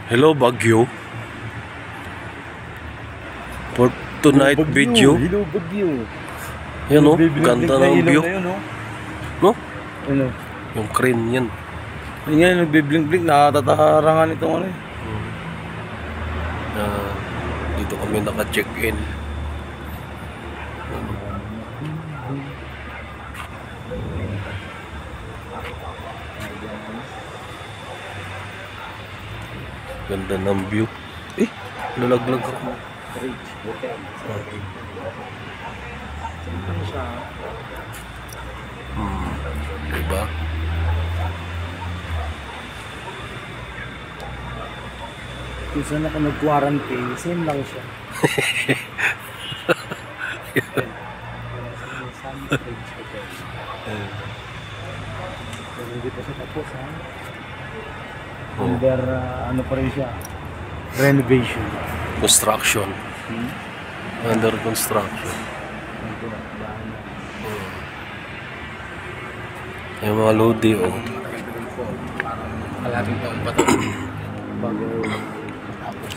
Hello Baguio. For tonight video. Hello Baguio. Yan o, ganda ng view. No? Ano? Yung crane yan. Yung nga, nagbiblink-blink, nakatataharangan itong ano eh. Dito kami naka-check-in. Ganda ng view. Eh, lalaglag ako. Diba? Kung saan ako nag-quarantine, same lang siya. Pero hindi pa siya tapos ha. Under, ano pa rin siya? Renovation. Construction. Under construction. Yung mga lodi oh. Kalating taon pa ito. Bago tapos.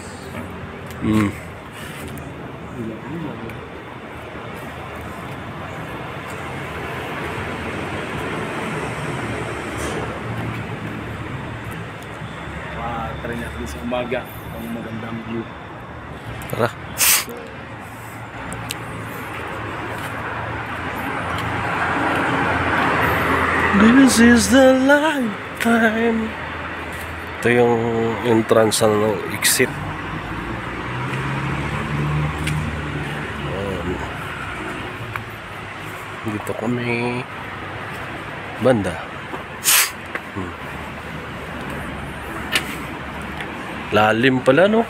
Try natin sa umaga ang magandang view. Tara. This is the lifetime. Ito yung entrance ng exit. Dito kami banda. Lalim pala no?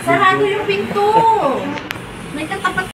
Sarado yung pinto. May katapat